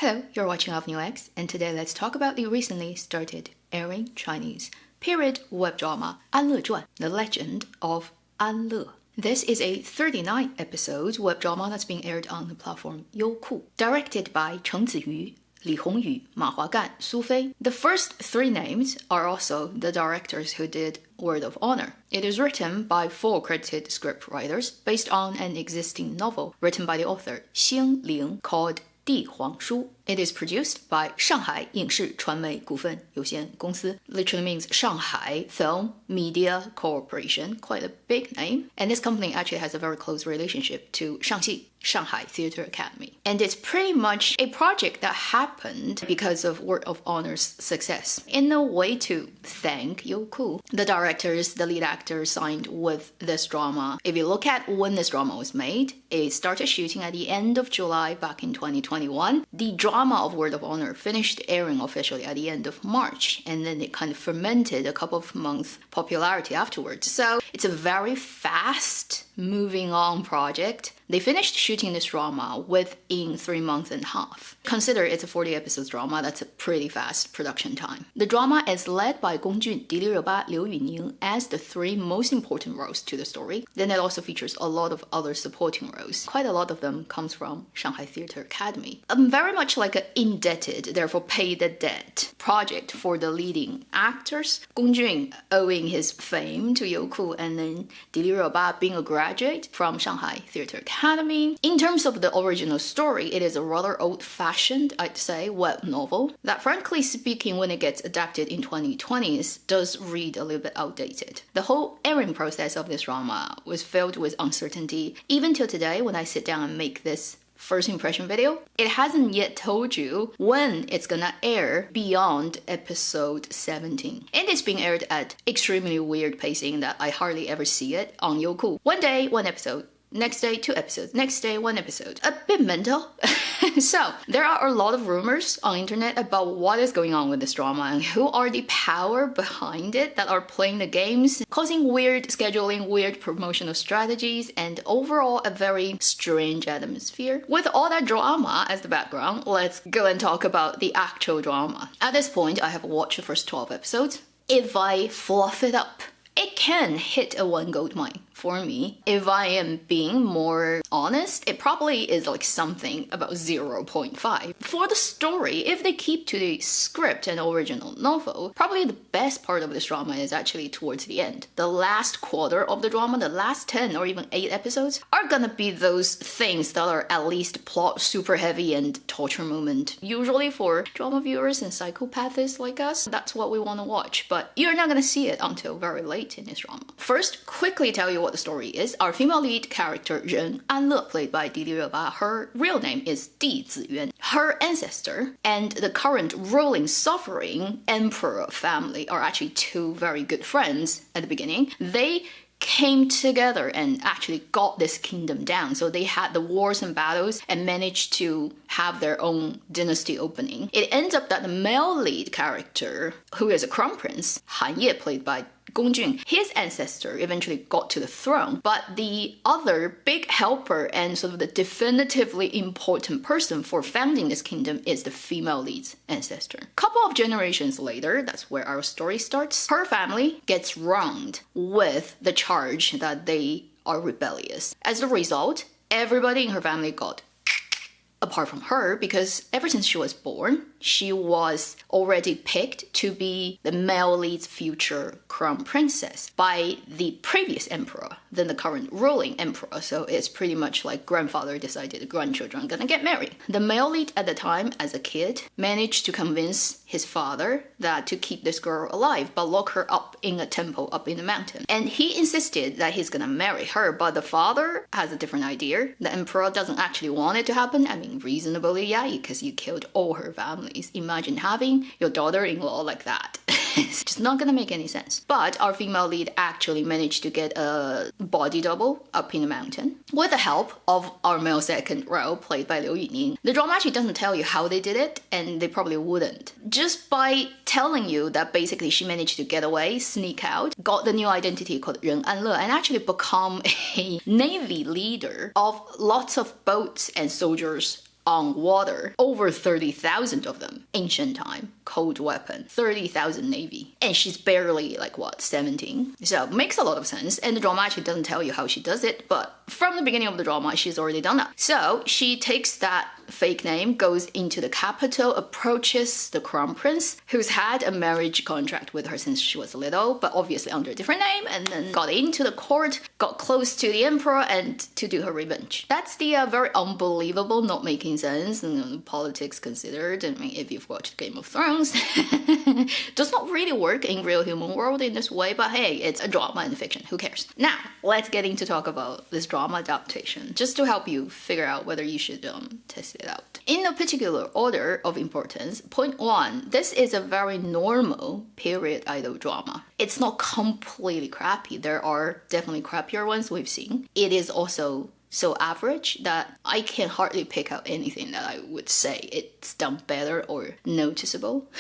Hello, you're watching Of New X, and today let's talk about the recently started airing Chinese period web drama Anle Zhuan, The Legend of Anle. This is a 39 episode web drama that's being aired on the platform Youku, directed by Cheng Ziyu, Li Hongyu, Ma Huagan, Su Fei. The first three names are also the directors who did Word of Honor. It is written by 4 credited scriptwriters based on an existing novel written by the author Xing Ling called 帝皇书. It is produced by Shanghai 影视传媒股份有限公司, literally means Shanghai Film Media Corporation, quite a big name. And this company actually has a very close relationship to Shangxi, Shanghai Theatre Academy. And it's pretty much a project that happened because of Word of Honor's success. In a way to thank Youku, the directors, the lead actors signed with this drama. If you look at when this drama was made, it started shooting at the end of July back in 2021. The drama of Word of Honor finished airing officially at the end of March, and then it kind of fermented a couple of months popularity afterwards. So it's a very fast moving on project. They finished shooting this drama within 3.5 months. Consider it's a 40 episodes drama, that's a pretty fast production time. The drama is led by Gong Jun, Di Liuba, Liu Yuning as the 3 most important roles to the story. Then it also features a lot of other supporting roles. Quite a lot of them comes from Shanghai Theatre Academy. Very much like an indebted, therefore pay the debt project for the leading actors. Gong Jun owing his fame to Youku, and then Di Liuba being a graduate from Shanghai Theatre Academy. In terms of the original story, it is a rather old-fashioned, I'd say, web novel that, frankly speaking, when it gets adapted in 2020s, does read a little bit outdated. The whole airing process of this drama was filled with uncertainty. Even till today, when I sit down and make this first impression video, it hasn't yet told you when it's gonna air beyond episode 17. And it's being aired at extremely weird pacing that I hardly ever see it on Youku. One day, 1 episode. Next day, 2 episodes. Next day, 1 episode. A bit mental. So, there are a lot of rumors on the internet about what is going on with this drama and who are the power behind it that are playing the games, causing weird scheduling, weird promotional strategies, and overall a very strange atmosphere. With all that drama as the background, let's go and talk about the actual drama. At this point, I have watched the first 12 episodes. If I fluff it up, it can hit a 1 gold mine for me. If I am being more honest, it probably is like something about 0.5. For the story, if they keep to the script and original novel, probably the best part of this drama is actually towards the end. The last quarter of the drama, the last 10 or even 8 episodes, are gonna be those things that are at least plot super heavy and torture moment. Usually for drama viewers and psychopaths like us, that's what we want to watch, but you're not gonna see it until very late in this drama. First, quickly tell you what the story is. Our female lead character, Ren Anle, played by Di Liuba, her real name is Di Ziyuan. Her ancestor and the current ruling sovereign emperor family are actually 2 very good friends at the beginning. They came together and actually got this kingdom down. So they had the wars and battles and managed to have their own dynasty opening. It ends up that the male lead character, who is a crown prince, Han Ye, played by Gong Jun, his ancestor eventually got to the throne, but the other big helper and sort of the definitively important person for founding this kingdom is the female lead's ancestor. Couple of generations later, that's where our story starts, her family gets wronged with the charge that they are rebellious. As a result, everybody in her family got apart from her, because ever since she was born, she was already picked to be the male lead's future crown princess by the previous emperor, then the current ruling emperor. So it's pretty much like grandfather decided the grandchildren are gonna get married. The male lead at the time, as a kid, managed to convince his father that to keep this girl alive, but lock her up in a temple up in the mountain. And he insisted that he's gonna marry her, but the father has a different idea. The emperor doesn't actually want it to happen. I mean, reasonably, yeah, because you killed all her families. Imagine having your daughter-in-law like that. It's just not gonna make any sense. But our female lead actually managed to get a body double up in the mountain with the help of our male second row, played by Liu Yuning. The drama actually doesn't tell you how they did it, and they probably wouldn't. Just by telling you that basically she managed to get away, sneak out, got the new identity called Ren Anle, and actually become a navy leader of lots of boats and soldiers on water. Over 30,000 of them. Ancient time. Cold weapon. 30,000 Navy. And she's barely, 17? So makes a lot of sense. And the drama actually doesn't tell you how she does it, but from the beginning of the drama, she's already done that. So she takes that fake name, goes into the capital, approaches the crown prince, who's had a marriage contract with her since she was little, but obviously under a different name, and then got into the court, got close to the emperor, and to do her revenge. That's the very unbelievable, not making sense, and politics considered. I mean, if you've watched Game of Thrones, does not really work in real human world in this way, but hey, it's a drama in fiction, who cares? Now, let's get into talk about this drama adaptation, just to help you figure out whether you should test it out. In no particular order of importance, point 1, this is a very normal period idol drama. It's not completely crappy. There are definitely crappier ones we've seen. It is also so average that I can hardly pick out anything that I would say it's done better or noticeable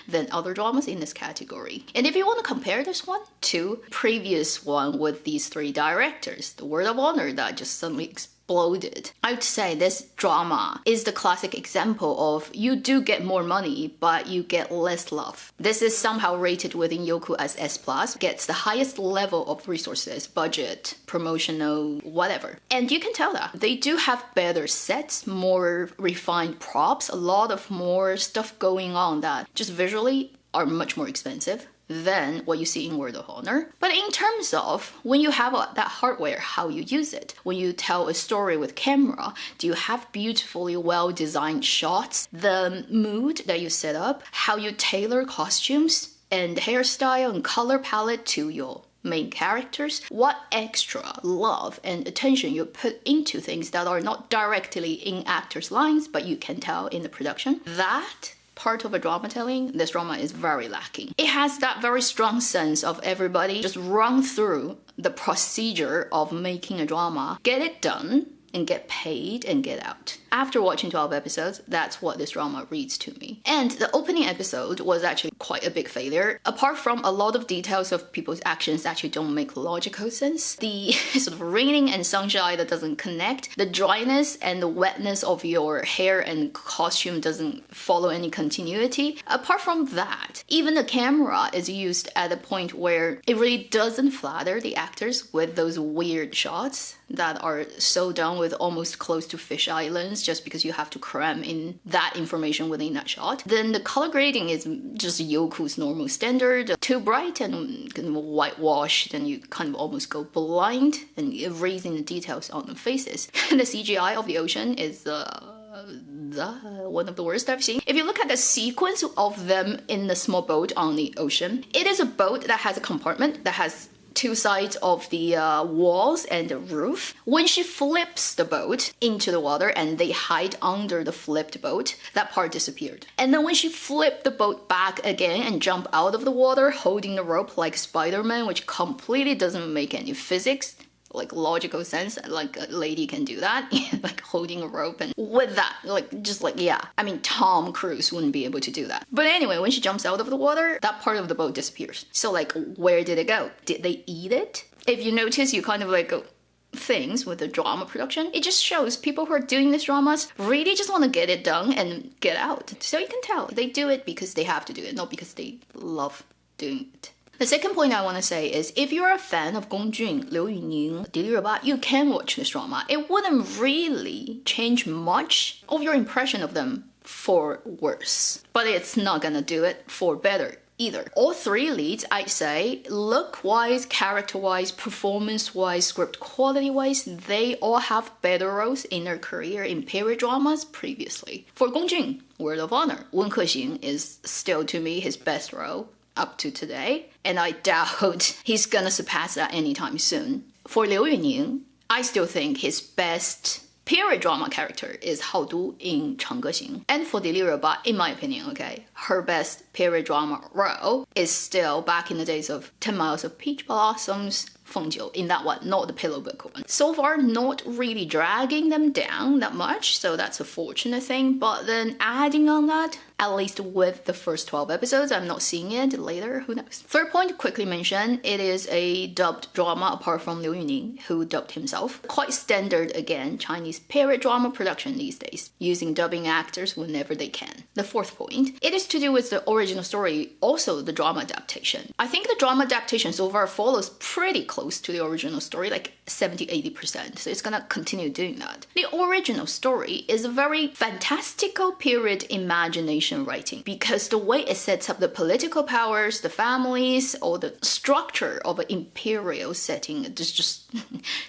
than other dramas in this category. And if you want to compare this one to previous one with these 3 directors, the Word of Honor that just suddenly exploded, I would say this drama is the classic example of you do get more money, but you get less love. This is somehow rated within Youku as S+, gets the highest level of resources, budget, promotional, whatever. And you can tell that. They do have better sets, more refined props, a lot of more stuff going on that just visually are much more expensive than what you see in Word of Honor. But in terms of when you have that hardware, how you use it, when you tell a story with camera, do you have beautifully well-designed shots, the mood that you set up, how you tailor costumes and hairstyle and color palette to your main characters, what extra love and attention you put into things that are not directly in actors' lines, but you can tell in the production. That part of a drama telling, this drama is very lacking. It has that very strong sense of everybody just run through the procedure of making a drama, get it done, and get paid and get out. After watching 12 episodes, that's what this drama reads to me. And the opening episode was actually quite a big failure. Apart from a lot of details of people's actions that actually don't make logical sense, the sort of raining and sunshine that doesn't connect, the dryness and the wetness of your hair and costume doesn't follow any continuity. Apart from that, even the camera is used at a point where it really doesn't flatter the actors with those weird shots that are so done with almost close to fisheye lens just because you have to cram in that information within that shot. Then the color grading is just Youku's normal standard, too bright and kind of whitewashed, and you kind of almost go blind and erasing the details on the faces. The CGI of the ocean is one of the worst I've seen. If you look at the sequence of them in the small boat on the ocean, it is a boat that has a compartment that has 2 sides of the walls and the roof. When she flips the boat into the water and they hide under the flipped boat, that part disappeared. And then when she flipped the boat back again and jump out of the water holding the rope like Spider-Man, which completely doesn't make any physics, logical sense, like a lady can do that, holding a rope, and with that, yeah, I mean, Tom Cruise wouldn't be able to do that. But anyway, when she jumps out of the water, that part of the boat disappears. So where did it go? Did they eat it? If you notice, you kind of go things with the drama production, it just shows people who are doing these dramas really just want to get it done and get out. So you can tell they do it because they have to do it, not because they love doing it. The second point I want to say is, if you're a fan of Gong Jun, Liu Yuning, Dili Reba, you can watch this drama. It wouldn't really change much of your impression of them for worse. But it's not gonna do it for better either. All 3 leads, I'd say, look-wise, character-wise, performance-wise, script quality-wise, they all have better roles in their career in period dramas previously. For Gong Jun, Word of Honor, Wen Kexing is still, to me, his best role up to today, and I doubt he's gonna surpass that anytime soon. For Liu Yuning, I still think his best period drama character is Hao Du in Cheng Xing. And for Dili Reba, in my opinion, her best period drama role is still back in the days of 10 Miles of Peach Blossoms, Fengjiu, in that one, not the Pillow Book one. So far, not really dragging them down that much, so that's a fortunate thing. But then adding on that, at least with the first 12 episodes. I'm not seeing it later, who knows. Third point to quickly mention, it is a dubbed drama apart from Liu Yuning, who dubbed himself. Quite standard, again, Chinese period drama production these days, using dubbing actors whenever they can. The fourth point, it is to do with the original story, also the drama adaptation. I think the drama adaptation so far follows pretty close to the original story, like 70-80%, so it's gonna continue doing that. The original story is a very fantastical period imagination writing, because the way it sets up the political powers, the families, or the structure of an imperial setting does just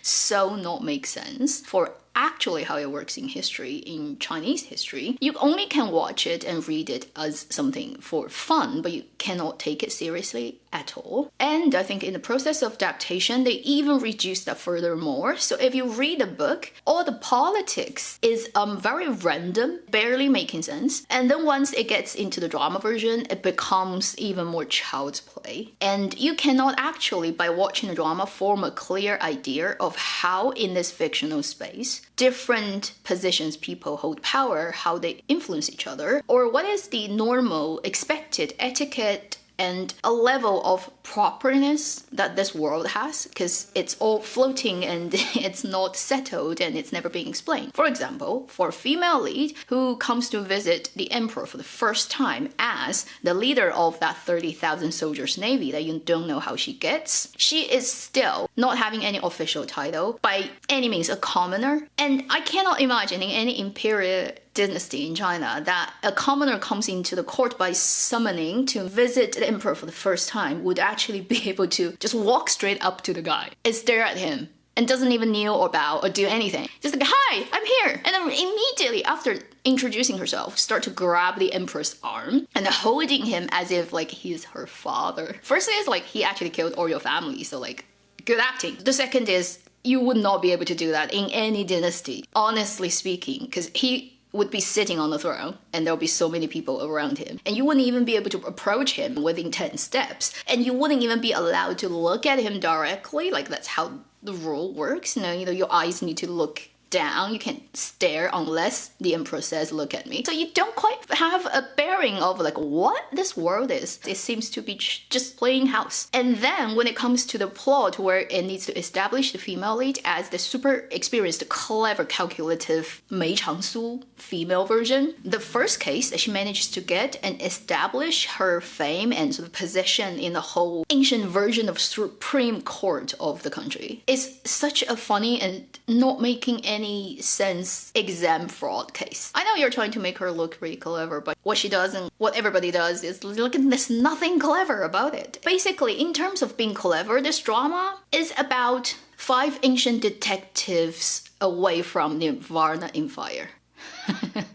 so not make sense for actually how it works in history, in Chinese history. You only can watch it and read it as something for fun, but you cannot take it seriously at all. And I think in the process of adaptation, they even reduced that furthermore. So if you read the book, all the politics is very random, barely making sense. And then once it gets into the drama version, it becomes even more child's play. And you cannot actually, by watching the drama, form a clear idea of how in this fictional space, different positions people hold power, how they influence each other, or what is the normal, expected etiquette and a level of properness that this world has, because it's all floating and it's not settled and it's never being explained. For example, for a female lead who comes to visit the emperor for the first time as the leader of that 30,000 soldiers navy that you don't know how she gets, she is still not having any official title, by any means a commoner. And I cannot imagine in any imperial dynasty in China that a commoner comes into the court by summoning to visit the emperor for the first time would actually be able to just walk straight up to the guy and stare at him and doesn't even kneel or bow or do anything. Just like, hi, I'm here. And then immediately after introducing herself, start to grab the emperor's arm and holding him as if like he's her father. Firstly, it's like he actually killed all your family, so like good acting. The second is you would not be able to do that in any dynasty, honestly speaking, because he would be sitting on the throne and there'll be so many people around him, and you wouldn't even be able to approach him within 10 steps, and you wouldn't even be allowed to look at him directly. Like that's how the rule works. You know, your eyes need to look down. You can't stare unless the emperor says, look at me. So you don't quite have a bearing of like what this world is. It seems to be just playing house. And then when it comes to the plot where it needs to establish the female lead as the super experienced, clever, calculative Mei Changsu female version, the first case that she manages to get and establish her fame and sort of position in the whole ancient version of supreme court of the country is such a funny and not making any sense exam fraud case. I know you're trying to make her look really clever, but what she does and what everybody does is look, there's nothing clever about it. Basically, in terms of being clever, this drama is about 5 ancient detectives away from the Varna Empire.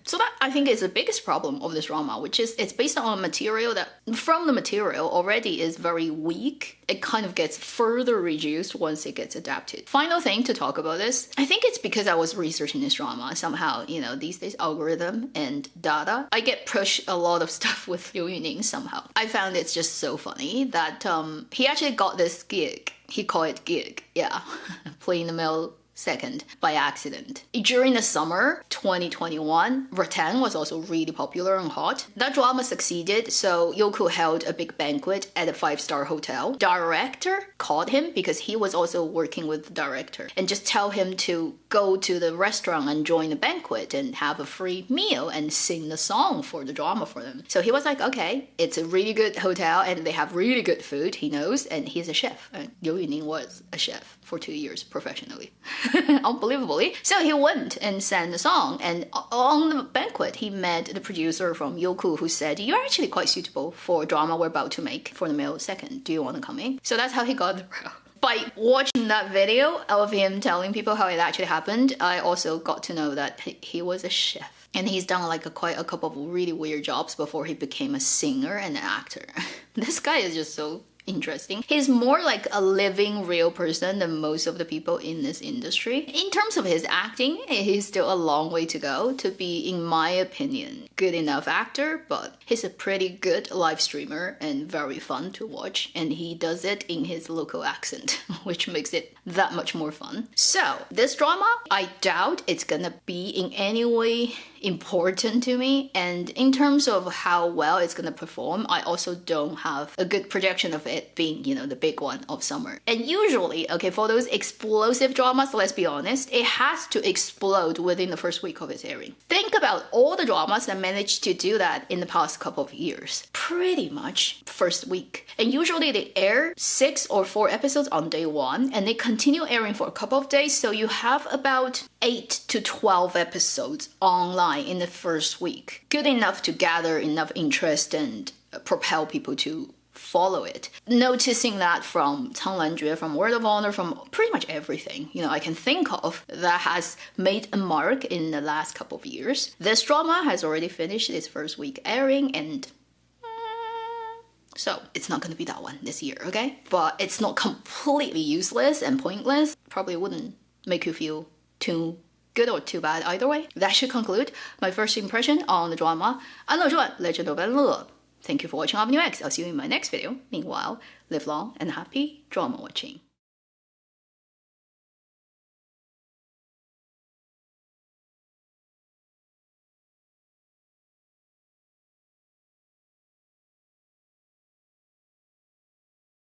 So that I think is the biggest problem of this drama, which is it's based on a material that from the material already is very weak. It kind of gets further reduced once it gets adapted. Final thing to talk about this, I think it's because I was researching this drama. Somehow, you know, these days algorithm and data, I get pushed a lot of stuff with Liu Yuning somehow. I found it's just so funny that he actually got this gig. He called it gig, yeah, playing the male second by accident. During the summer 2021, Rattan was also really popular and hot. That drama succeeded, so Youku held a big banquet at a 5-star hotel. Director called him because he was also working with the director and just tell him to go to the restaurant and join the banquet and have a free meal and sing the song for the drama for them. So he was like, okay, it's a really good hotel and they have really good food, he knows, and he's a chef. And Liu Yuning was a chef for 2 years professionally. Unbelievably. So he went and sang the song, and on the banquet he met the producer from Youku who said, you're actually quite suitable for a drama we're about to make for the male second. Do you want to come in? So that's how he got the role. By watching that video of him telling people how it actually happened, I also got to know that he was a chef. And he's done like quite a couple of really weird jobs before he became a singer and an actor. This guy is just so interesting. He's more like a living real person than most of the people in this industry. In terms of his acting, he's still a long way to go to be, in my opinion, good enough actor, but he's a pretty good live streamer and very fun to watch, and he does it in his local accent, which makes it that much more fun. So this drama, I doubt it's gonna be in any way important to me, and in terms of how well it's gonna perform, I also don't have a good projection of it being, the big one of summer. And usually, okay, for those explosive dramas, let's be honest, it has to explode within the first week of its airing. Think about all the dramas that managed to do that in the past couple of years. Pretty much first week. And usually they air 6 or 4 episodes on day 1, and they continue airing for a couple of days, so you have about 8 to 12 episodes online in the first week. Good enough to gather enough interest and propel people to follow it. Noticing that from 苍兰诀, from Word of Honor, from pretty much everything, I can think of that has made a mark in the last couple of years. This drama has already finished its first week airing, and so it's not going to be that one this year, okay? But it's not completely useless and pointless. Probably wouldn't make you feel too good or too bad either way. That should conclude my first impression on the drama 安乐传 Legend of Anle. Thank you for watching Avenue X. I'll see you in my next video. Meanwhile, live long and happy drama watching.